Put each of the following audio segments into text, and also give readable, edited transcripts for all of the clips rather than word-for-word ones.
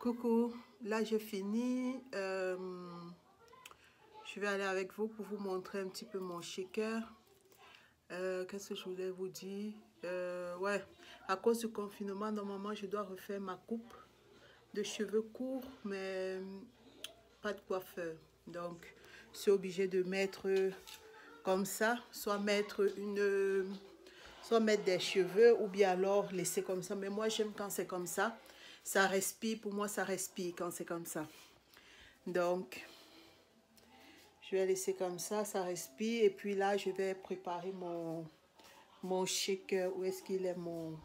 Coucou, là j'ai fini. Je vais aller avec vous pour vous montrer un petit peu mon shaker. Qu'est-ce que je voulais vous dire? Ouais, à cause du confinement, normalement je dois refaire ma coupe de cheveux courts, mais pas de coiffeur. Donc, je suis obligée de mettre comme ça, soit mettre des cheveux ou bien alors laisser comme ça. Mais moi j'aime quand c'est comme ça. Ça respire, pour moi ça respire quand c'est comme ça. Donc, je vais laisser comme ça respire. Et puis là, je vais préparer mon shaker. Où est-ce qu'il est mon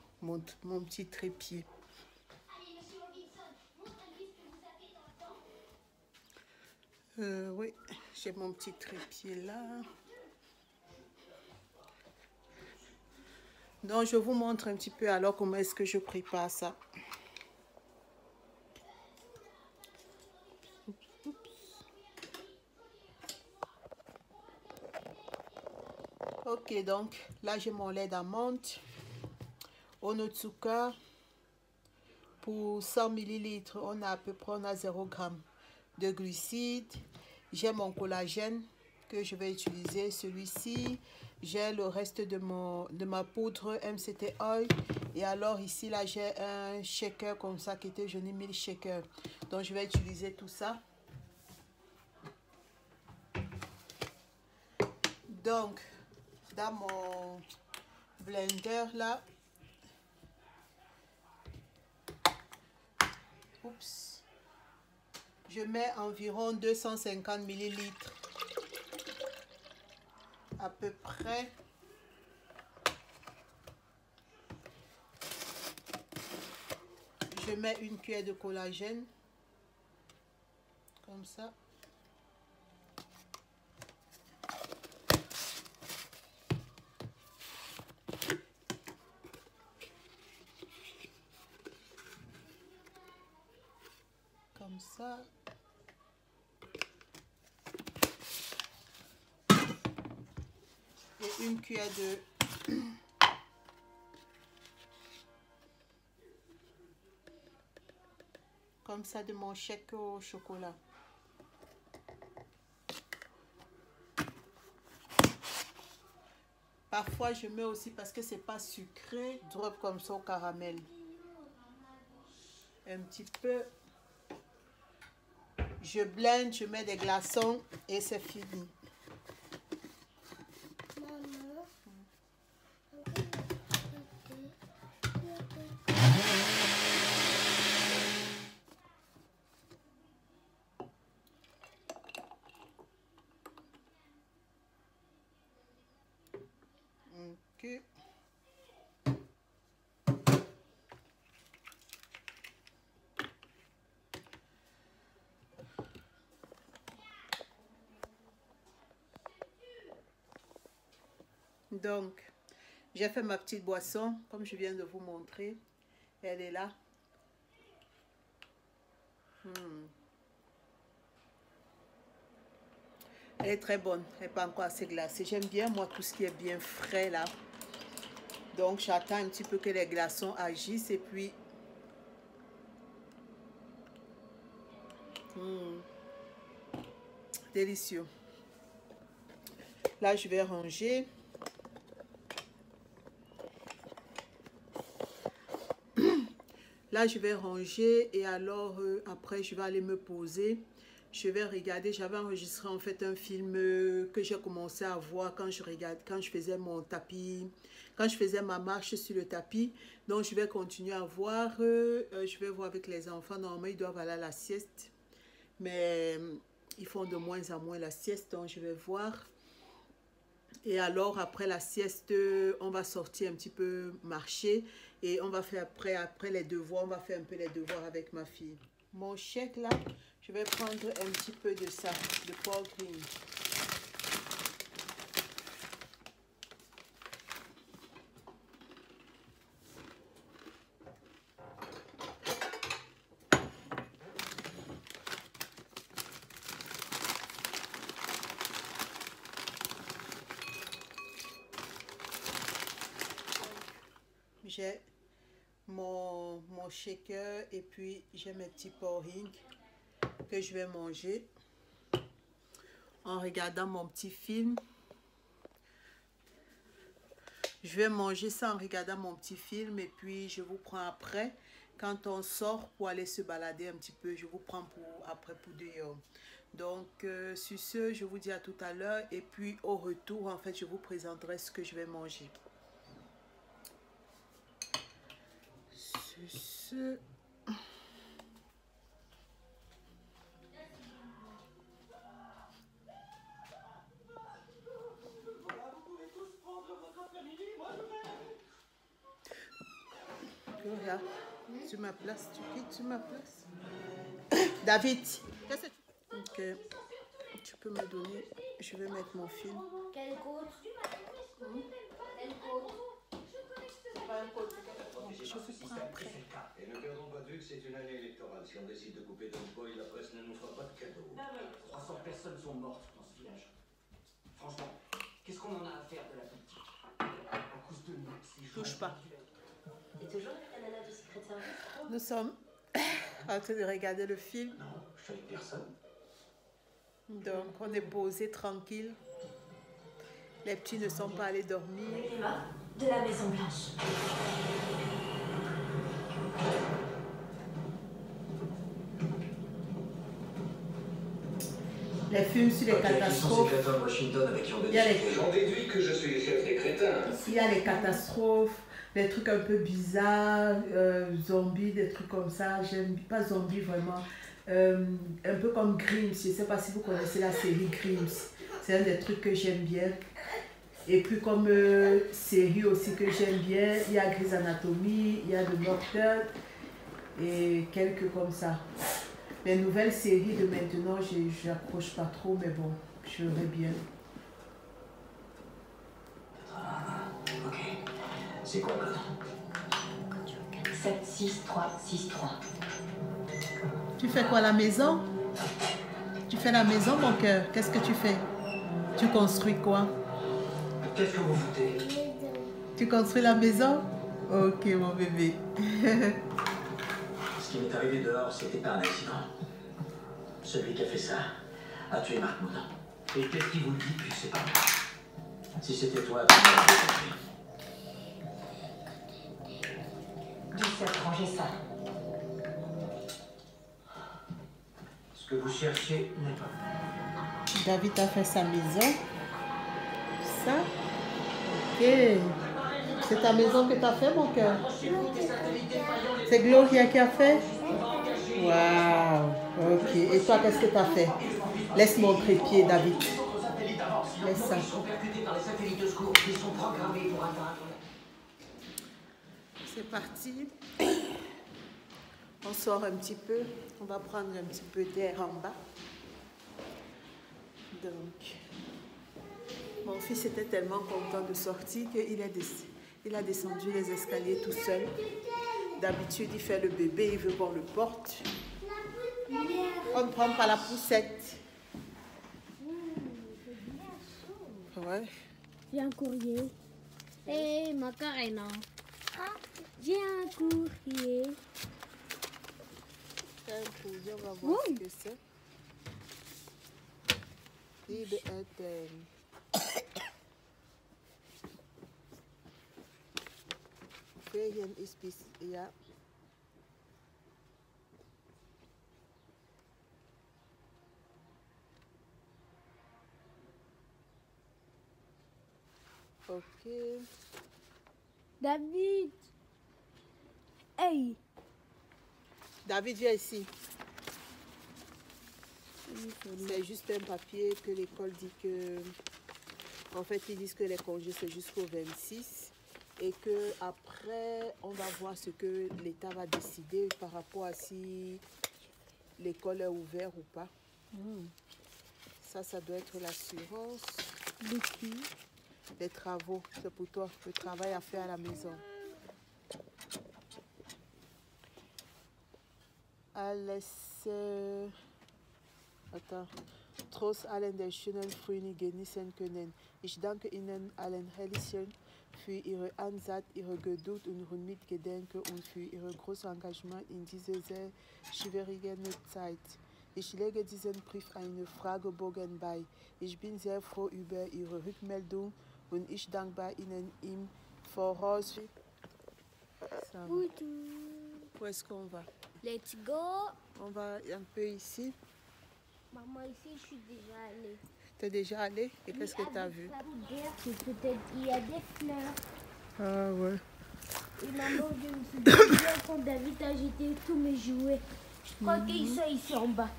petit trépied? Oui, j'ai mon petit trépied là. Donc, je vous montre un petit peu alors comment est-ce que je prépare ça. Ok, donc là j'ai mon lait d'amande, Onotsuka. Pour 100 ml, on a à peu près 0 g de glucides. J'ai mon collagène que je vais utiliser, celui-ci. J'ai le reste de ma poudre MCT Oil. Et alors ici, là, j'ai un shaker comme ça qui était jaune 1000 shakers. Donc, je vais utiliser tout ça. Donc, dans mon blender, là, oups, je mets environ 250 ml à peu près. Je mets une cuillère de collagène, comme ça. Comme ça. Et une cuillère de comme ça de mon shaker au chocolat. Parfois je mets aussi, parce que c'est pas sucré, drop comme ça au caramel. Un petit peu. Je blende, je mets des glaçons et c'est fini. Ok. Donc, j'ai fait ma petite boisson, comme je viens de vous montrer. Elle est là. Elle est très bonne. Elle n'est pas encore assez glacée. J'aime bien, moi, tout ce qui est bien frais, là. Donc, j'attends un petit peu que les glaçons agissent et puis... délicieux. Là, je vais ranger. Là, je vais ranger et alors après, je vais aller me poser. Je vais regarder. J'avais enregistré en fait un film que j'ai commencé à voir quand je faisais mon tapis, quand je faisais ma marche sur le tapis. Donc, je vais continuer à voir. Je vais voir avec les enfants. Normalement, ils doivent aller à la sieste. Mais ils font de moins en moins la sieste. Donc, je vais voir. Et alors, après la sieste, on va sortir un petit peu marcher et on va faire après les devoirs, on va faire un peu les devoirs avec ma fille. Mon shake là, je vais prendre un petit peu de ça, de Paul Green. J'ai mon shaker et puis j'ai mes petits porridge que je vais manger en regardant mon petit film. Je vais manger ça en regardant mon petit film et puis je vous prends après quand on sort pour aller se balader un petit peu. Je vous prends après pour dehors. Donc sur ce, je vous dis à tout à l'heure et puis au retour, en fait, je vous présenterai ce que je vais manger. Sur ce... Gloria, sur ma place, tu quittes sur ma place. David, qu'est-ce que tu... Ok, tu peux me donner, je vais mettre mon film. Quel code? Quel code? C'est pas un code, je vous prends après. Et ne perdons pas de vue que c'est une année électorale. Si on décide de couper Don Boy, la presse ne nous fera pas de cadeau. 300 personnes sont mortes dans ce village. Franchement, qu'est-ce qu'on en a à faire de la politique? À cause de nous, ces gens... Touche pas. T'es toujours avec la nana du Secret Service? Nous sommes en train de regarder le film. Non, je suis avec personne. Donc, on est posé tranquille. Les petits ne sont pas allés dormir. Emma, de la Maison Blanche. Les films sur les catastrophes. Il y a les... J'en déduis que je suis le chef des crétins. Il y a les catastrophes, des trucs un peu bizarres, zombies, des trucs comme ça. J'aime pas zombies vraiment. Un peu comme Grimm. Je ne sais pas si vous connaissez la série Grimm. C'est un des trucs que j'aime bien. Et puis comme série aussi que j'aime bien, il y a Grey's Anatomy, il y a The Doctor et quelques comme ça. Les nouvelles séries de maintenant, je n'accroche pas trop, mais bon, je verrai bien. Ok. C'est quoi le code? 7, 6, 3, 6, 3. Tu fais quoi à la maison? Tu fais la maison, mon cœur? Qu'est-ce que tu fais? Tu construis quoi? Qu'est-ce que vous foutez? Tu construis la maison? Ok, mon bébé. Ce qui m'est arrivé dehors, c'était pas un accident. Celui qui a fait ça a tué Marc Moudin. Et qu'est-ce qu'il vous dit, puis c'est pas moi. Si c'était toi, tu m'aurais détruit. 17, rangez ça. Ce que vous cherchez n'est pas. David a fait sa maison. Ça? Ok. C'est ta maison que tu as fait, mon cœur? C'est Gloria qui a fait? Waouh. Ok. Et toi, qu'est-ce que tu as fait? Laisse montrer pied, David. Laisse ça. C'est parti. On sort un petit peu. On va prendre un petit peu d'air en bas. Donc, mon fils était tellement content de sortir qu'il a descendu les escaliers tout seul. D'habitude, il fait le bébé, il veut qu'on le porte. On ne prend pas la poussette. Ouais. J'ai un courrier. Et Macarena. J'ai un courrier. Un courrier, on va voir ce que c'est. Liebe Eltern. Ferien ist bis, ja. Ok. David. Hey. David, viens ici. C'est juste un papier que l'école dit que... En fait, ils disent que les congés, c'est jusqu'au 26. Et que après, on va voir ce que l'État va décider par rapport à si l'école est ouverte ou pas. Ça doit être l'assurance. Les travaux, c'est pour toi, le travail à faire à la maison. Alles, attends. Trotz allen der schönen Frühlinge genießen können. Ich danke Ihnen allen herzlichen für Ihre Ansatz, Ihre Geduld und Mitgedenken und für Ihr großes Engagement in dieser sehr schwierigen Zeit. Ich lege diesen Brief einen Fragebogen bei. Ich bin sehr froh über Ihre Rückmeldung und ich danke Ihnen im Voraus. Où est-ce qu'on va? Let's go. On va un peu ici. Maman, ici, je suis déjà allée. T'es déjà allé? Et qu'est-ce que tu as vu? Il y a des fleurs. Ah ouais. Et maman, je me suis dit, quand David a jeté tous mes jouets, je crois qu'ils sont ici en bas.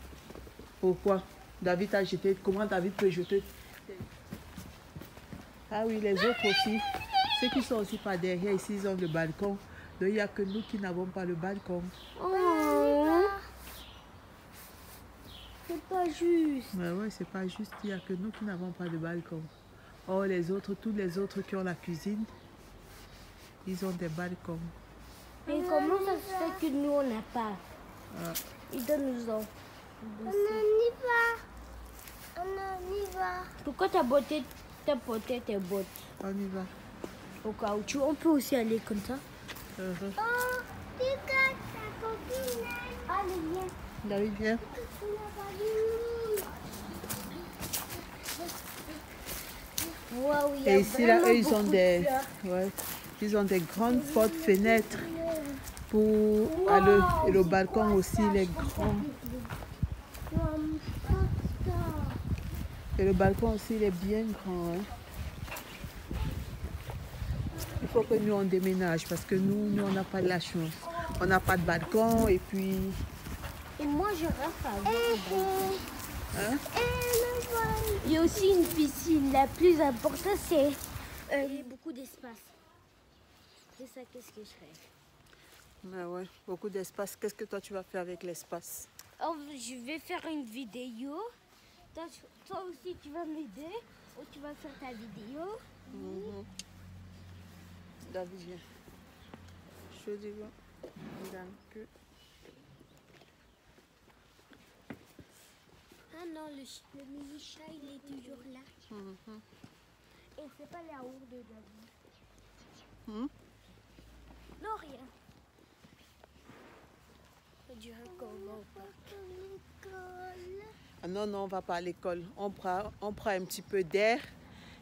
Pourquoi? David a jeté. Comment David peut jeter? Ah oui, les autres aussi. Ceux qui sont aussi par derrière, ici, ils ont le balcon. Donc il n'y a que nous qui n'avons pas le balcon. Oh. C'est pas juste. Mais ouais, c'est pas juste. Il n'y a que nous qui n'avons pas de balcon. Or, les autres, tous les autres qui ont la cuisine, ils ont des balcons. Mais comment ça se fait que nous, on n'a pas? Ils donnent-nous-en. On y va. On y va. Pourquoi t'as porté tes bottes? On y va. Au caoutchouc, on peut aussi aller comme ça. Oh, regarde ta copine. Allez, viens. David, viens. Wow, Et ici, là, eux, ils ont des grandes portes-fenêtres pour aller. Et le balcon aussi, il est grand. Et le balcon aussi, il est bien grand. Hein. Il faut que nous, on déménage parce que nous on n'a pas de la chance. On n'a pas de balcon et puis... Et moi, je reste à Hein? Il y a aussi une piscine. La plus importante, c'est beaucoup d'espace. C'est ça, qu'est-ce que je fais? Mais ouais, beaucoup d'espace. Qu'est-ce que toi, tu vas faire avec l'espace? Oh, je vais faire une vidéo. Toi aussi, tu vas m'aider. Ou tu vas faire ta vidéo. David, viens. Je dis bon. Danke. Ah non, le mini-chat, il est toujours là. Et c'est pas la haut de David. Non, rien. On dirait qu'on va au parc. Ah non, non, on va pas à l'école. On prend un petit peu d'air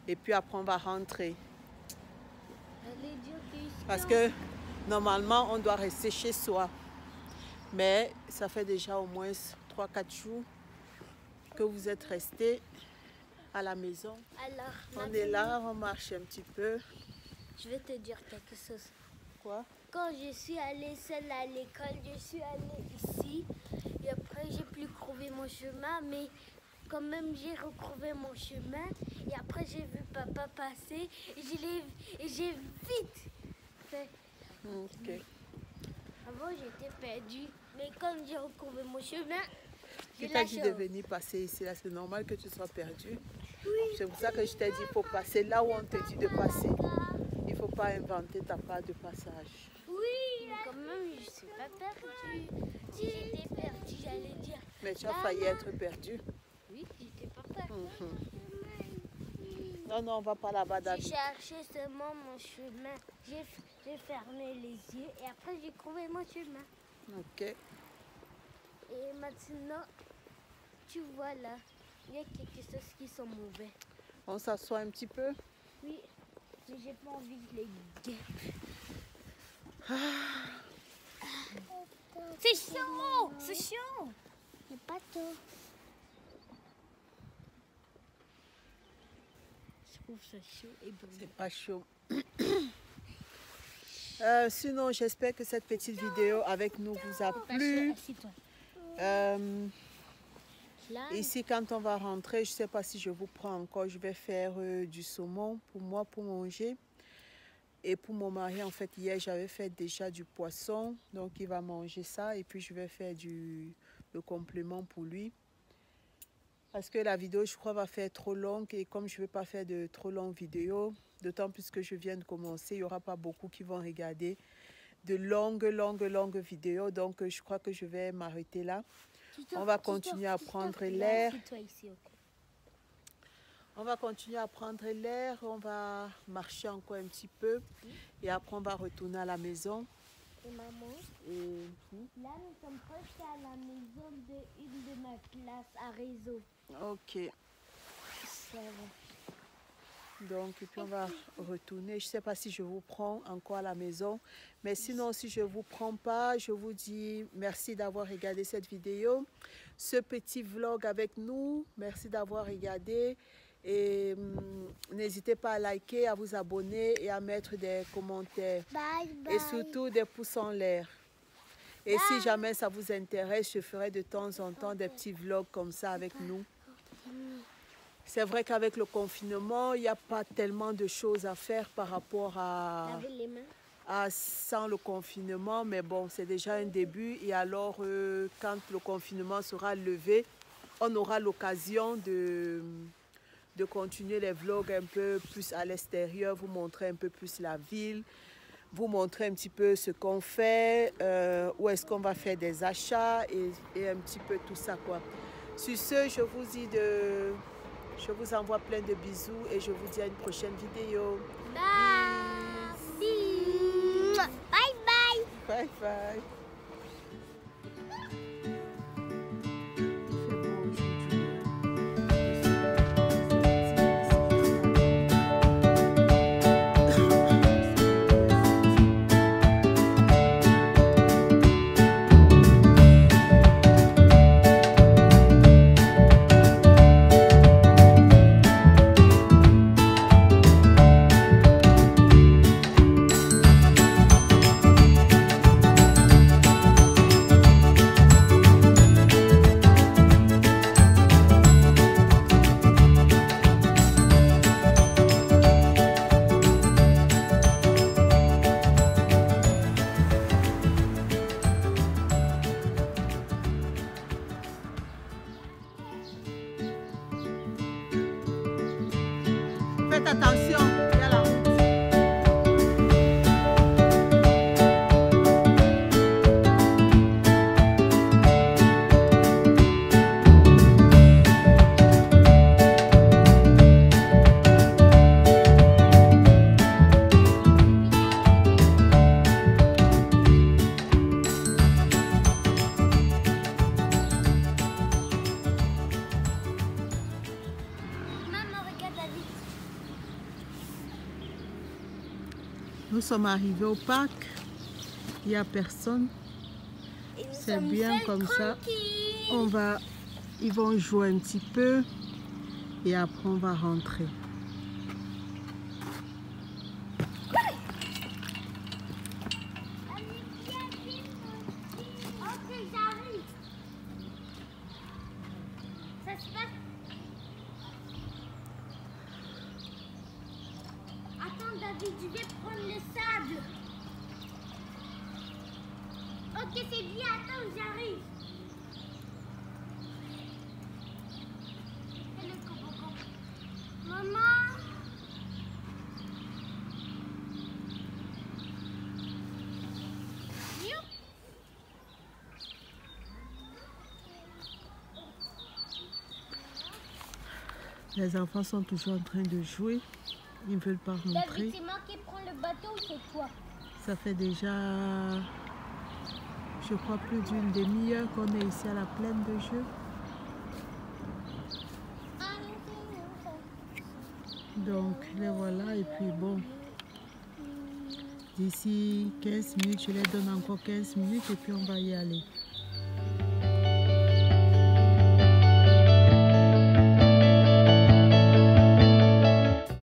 et puis après on va rentrer. Parce que normalement, on doit rester chez soi. Mais ça fait déjà au moins 3-4 jours que vous êtes restés à la maison. Alors, on est là, on marche un petit peu. Je vais te dire quelque chose. Quoi? Quand je suis allée seule à l'école, je suis allée ici. Et après, j'ai plus trouvé mon chemin. Mais quand même, j'ai retrouvé mon chemin. Et après, j'ai vu papa passer. Et j'ai vite fait. Ok. Avant, j'étais perdue. Mais comme j'ai retrouvé mon chemin, Qui t'a dit de venir passer ici? Là, c'est normal que tu sois perdu. Oui. C'est pour ça que je t'ai dit, il faut passer là où on te dit de passer. Il ne faut pas inventer ta part de passage. Oui, mais quand même, je ne suis pas perdue. Si j'étais perdue, j'allais dire... Mais tu as failli être perdu. Oui, j'étais pas perdue. Non, non, on ne va pas là-bas, David. J'ai cherché seulement mon chemin. J'ai fermé les yeux et après j'ai trouvé mon chemin. Ok. Et maintenant, tu vois là, il y a quelque chose qui sont mauvais. On s'assoit un petit peu? Oui, mais j'ai pas envie de les guetter. C'est chaud! C'est chaud! C'est pas tout. Je trouve ça chaud et bon. C'est pas chaud. Sinon, j'espère que cette petite vidéo avec nous vous a plu. Ici, quand on va rentrer, je ne sais pas si je vous prends encore. Je vais faire du saumon pour moi, pour manger. Et pour mon mari, en fait, hier, j'avais fait déjà du poisson. Donc, il va manger ça. Et puis, je vais faire le complément pour lui. Parce que la vidéo, je crois, va faire trop longue. Et comme je ne veux pas faire de trop longues vidéos, d'autant plus que je viens de commencer, il n'y aura pas beaucoup qui vont regarder de longues vidéos. Donc, je crois que je vais m'arrêter là. On va continuer à prendre l'air. On va continuer à prendre l'air, on va marcher encore un petit peu et après on va retourner à la maison. Et maman, là nous sommes presque à la maison d'une de ma classe à réseau. Ok. Ça va. Donc, et puis on va retourner. Je ne sais pas si je vous prends encore à la maison. Mais sinon, si je ne vous prends pas, je vous dis merci d'avoir regardé cette vidéo. Ce petit vlog avec nous. Merci d'avoir regardé. Et n'hésitez pas à liker, à vous abonner et à mettre des commentaires. Bye bye. Et surtout des pouces en l'air. Et si jamais ça vous intéresse, je ferai de temps en temps des petits vlogs comme ça avec nous. C'est vrai qu'avec le confinement, il n'y a pas tellement de choses à faire par rapport Laver les mains. sans le confinement. Mais bon, c'est déjà un début. Et alors, quand le confinement sera levé, on aura l'occasion de continuer les vlogs un peu plus à l'extérieur, vous montrer un peu plus la ville, vous montrer un petit peu ce qu'on fait, où est-ce qu'on va faire des achats et un petit peu tout ça, quoi. Sur ce, je vous envoie plein de bisous et je vous dis à une prochaine vidéo. Bye. Bye bye. Bye bye. Faites attention, il y a la route. Nous sommes arrivés au parc, il n'y a personne, c'est bien comme ça. Ils vont jouer un petit peu et après on va rentrer. Ok, j'arrive. Ça se passe. Attends David, je vais prendre le sable. Ok, c'est bien, attends, j'arrive. Fais le toboggan. Maman. Youp. Les enfants sont toujours en train de jouer, ils ne veulent pas rentrer. David, c'est moi qui prends le bateau ou c'est toi? Ça fait déjà, je crois, plus d'une demi-heure qu'on est ici à la plaine de jeu. Donc les voilà et puis bon, d'ici 15 minutes, je les donne encore 15 minutes et puis on va y aller.